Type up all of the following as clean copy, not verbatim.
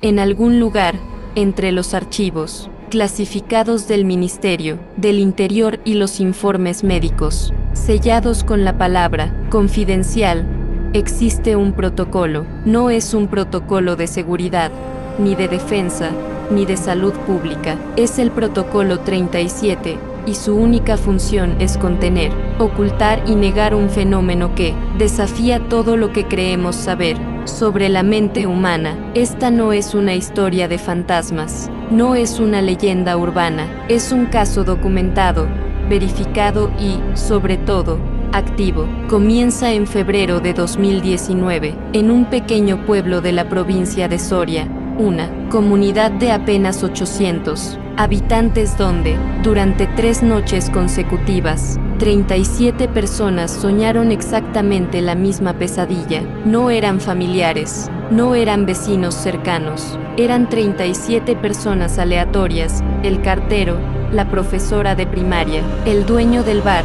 En algún lugar, entre los archivos clasificados del Ministerio del Interior y los informes médicos, sellados con la palabra confidencial, existe un protocolo. No es un protocolo de seguridad, ni de defensa, ni de salud pública. Es el protocolo 37, y su única función es contener, ocultar y negar un fenómeno que desafía todo lo que creemos saber sobre la mente humana. Esta no es una historia de fantasmas, no es una leyenda urbana, es un caso documentado, verificado y, sobre todo, activo. Comienza en febrero de 2019, en un pequeño pueblo de la provincia de Soria, una comunidad de apenas 800 habitantes donde, durante 3 noches consecutivas, 37 personas soñaron exactamente la misma pesadilla. No eran familiares, no eran vecinos cercanos, eran 37 personas aleatorias: el cartero, la profesora de primaria, el dueño del bar,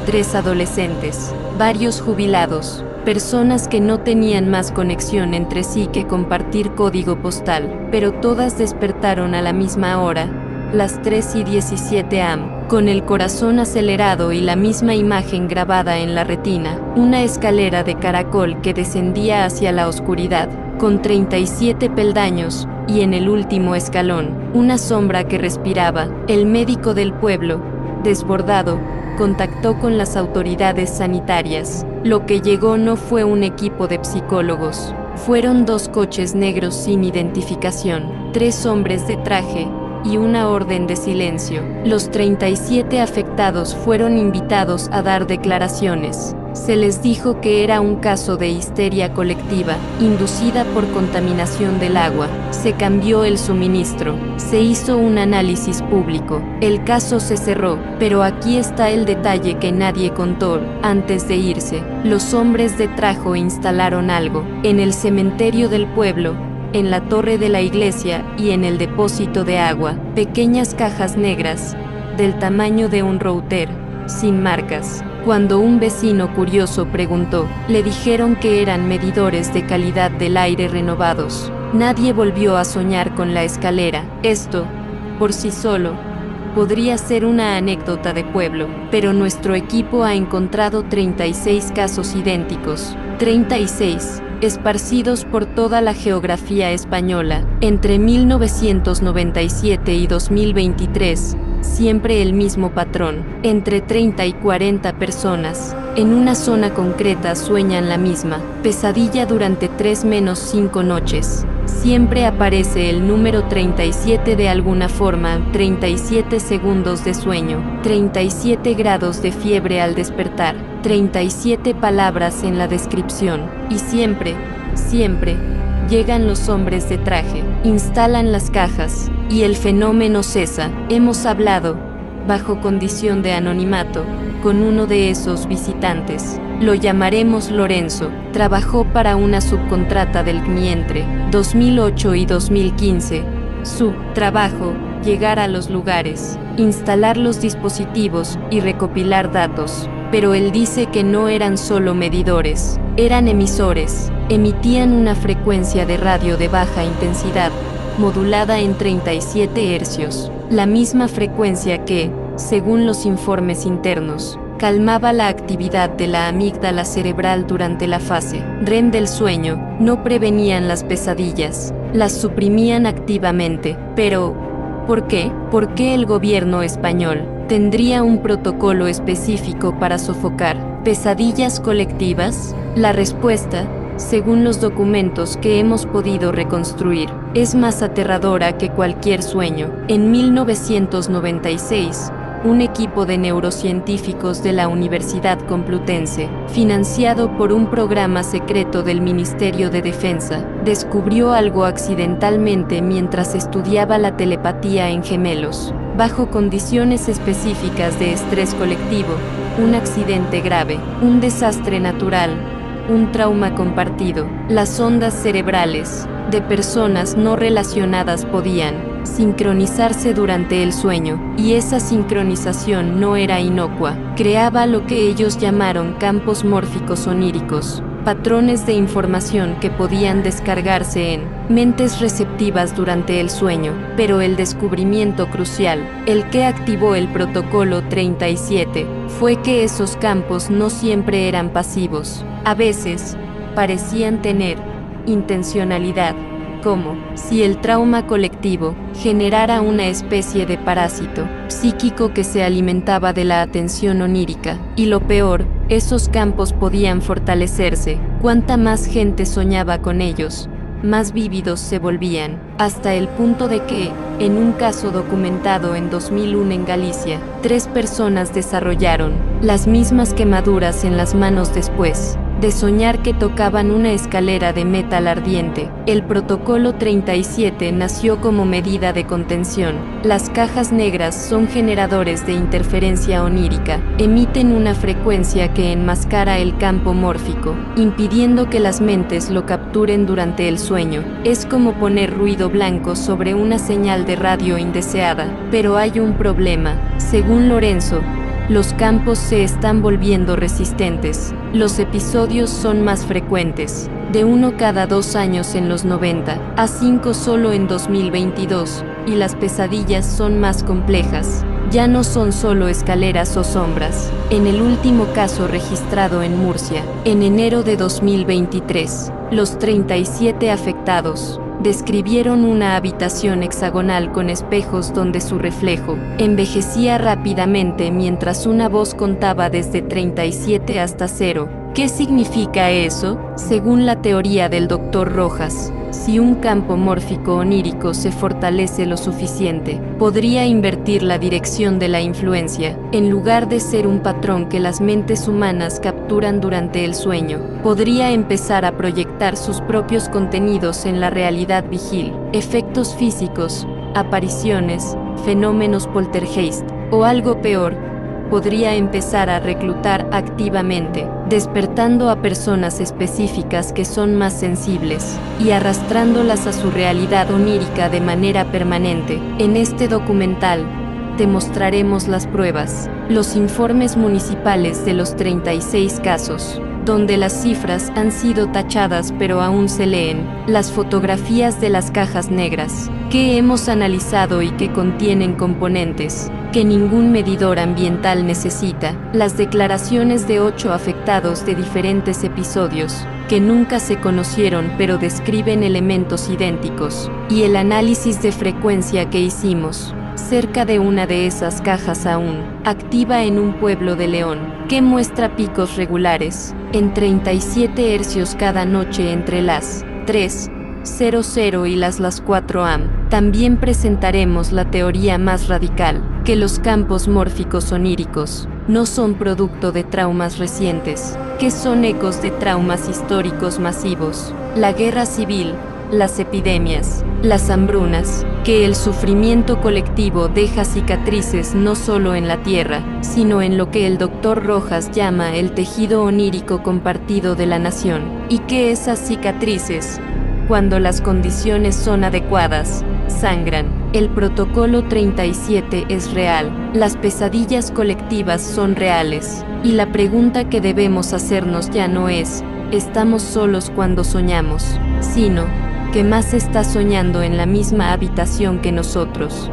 3 adolescentes, varios jubilados, personas que no tenían más conexión entre sí que compartir código postal, pero todas despertaron a la misma hora, las 3:17 am, con el corazón acelerado y la misma imagen grabada en la retina: una escalera de caracol que descendía hacia la oscuridad, con 37 peldaños, y en el último escalón, una sombra que respiraba. El médico del pueblo, desbordado, contactó con las autoridades sanitarias. Lo que llegó no fue un equipo de psicólogos, fueron 2 coches negros sin identificación, 3 hombres de traje, y una orden de silencio. Los 37 afectados fueron invitados a dar declaraciones. Se les dijo que era un caso de histeria colectiva, inducida por contaminación del agua. Se cambió el suministro, se hizo un análisis público. El caso se cerró, pero aquí está el detalle que nadie contó. Antes de irse, los hombres de traje instalaron algo en el cementerio del pueblo, en la torre de la iglesia y en el depósito de agua, pequeñas cajas negras, del tamaño de un router, sin marcas. Cuando un vecino curioso preguntó, le dijeron que eran medidores de calidad del aire renovados. Nadie volvió a soñar con la escalera. Esto, por sí solo, podría ser una anécdota de pueblo, pero nuestro equipo ha encontrado 36 casos idénticos. 36. Esparcidos por toda la geografía española, entre 1997 y 2023, siempre el mismo patrón: entre 30 y 40 personas, en una zona concreta sueñan la misma pesadilla durante 3-5 noches. Siempre aparece el número 37 de alguna forma: 37 segundos de sueño, 37 grados de fiebre al despertar, 37 palabras en la descripción, y siempre, llegan los hombres de traje, instalan las cajas, y el fenómeno cesa. Hemos hablado, bajo condición de anonimato, con uno de esos visitantes. Lo llamaremos Lorenzo. Trabajó para una subcontrata del CNI entre 2008 y 2015. Su trabajo: llegar a los lugares, instalar los dispositivos y recopilar datos. Pero él dice que no eran solo medidores, eran emisores. Emitían una frecuencia de radio de baja intensidad, modulada en 37 hercios, la misma frecuencia que, según los informes internos, calmaba la actividad de la amígdala cerebral durante la fase REM del sueño. No prevenían las pesadillas, las suprimían activamente. Pero, ¿por qué? ¿Por qué el gobierno español tendría un protocolo específico para sofocar pesadillas colectivas? La respuesta, según los documentos que hemos podido reconstruir, es más aterradora que cualquier sueño. En 1996, un equipo de neurocientíficos de la Universidad Complutense, financiado por un programa secreto del Ministerio de Defensa, descubrió algo accidentalmente mientras estudiaba la telepatía en gemelos. Bajo condiciones específicas de estrés colectivo, un accidente grave, un desastre natural, un trauma compartido, las ondas cerebrales de personas no relacionadas podían sincronizarse durante el sueño, y esa sincronización no era inocua. Creaba lo que ellos llamaron campos mórficos oníricos, patrones de información que podían descargarse en mentes receptivas durante el sueño, pero el descubrimiento crucial, el que activó el protocolo 37, fue que esos campos no siempre eran pasivos. A veces, parecían tener intencionalidad, como si el trauma colectivo generara una especie de parásito psíquico que se alimentaba de la atención onírica, y lo peor, esos campos podían fortalecerse. Cuanta más gente soñaba con ellos, más vívidos se volvían, hasta el punto de que, en un caso documentado en 2001 en Galicia, 3 personas desarrollaron las mismas quemaduras en las manos después de soñar que tocaban una escalera de metal ardiente. El protocolo 37 nació como medida de contención. Las cajas negras son generadores de interferencia onírica, emiten una frecuencia que enmascara el campo mórfico, impidiendo que las mentes lo capturen durante el sueño. Es como poner ruido blanco sobre una señal de radio indeseada. Pero hay un problema. Según Lorenzo, los campos se están volviendo resistentes. Los episodios son más frecuentes, de 1 cada 2 años en los 90, a 5 solo en 2022, y las pesadillas son más complejas. Ya no son solo escaleras o sombras. En el último caso registrado en Murcia, en enero de 2023, los 37 afectados describieron una habitación hexagonal con espejos donde su reflejo envejecía rápidamente mientras una voz contaba desde 37 hasta 0. ¿Qué significa eso? Según la teoría del Dr. Rojas, si un campo mórfico onírico se fortalece lo suficiente, podría invertir la dirección de la influencia. En lugar de ser un patrón que las mentes humanas capturan durante el sueño, podría empezar a proyectar sus propios contenidos en la realidad vigil. Efectos físicos, apariciones, fenómenos poltergeist, o algo peor, podría empezar a reclutar activamente, despertando a personas específicas que son más sensibles y arrastrándolas a su realidad onírica de manera permanente. En este documental, te mostraremos las pruebas, los informes municipales de los 36 casos, donde las cifras han sido tachadas pero aún se leen, las fotografías de las cajas negras, que hemos analizado y que contienen componentes que ningún medidor ambiental necesita, las declaraciones de 8 afectados de diferentes episodios, que nunca se conocieron pero describen elementos idénticos, y el análisis de frecuencia que hicimos. Cerca de una de esas cajas aún activa en un pueblo de León, que muestra picos regulares, en 37 hercios cada noche entre las 3:00 y las 4 am. También presentaremos la teoría más radical, que los campos mórficos oníricos no son producto de traumas recientes, que son ecos de traumas históricos masivos, la guerra civil, las epidemias, las hambrunas, que el sufrimiento colectivo deja cicatrices no solo en la tierra, sino en lo que el Dr. Rojas llama el tejido onírico compartido de la nación, y que esas cicatrices, cuando las condiciones son adecuadas, sangran. El protocolo 37 es real, las pesadillas colectivas son reales, y la pregunta que debemos hacernos ya no es, ¿estamos solos cuando soñamos?, sino, ¿qué más está soñando en la misma habitación que nosotros?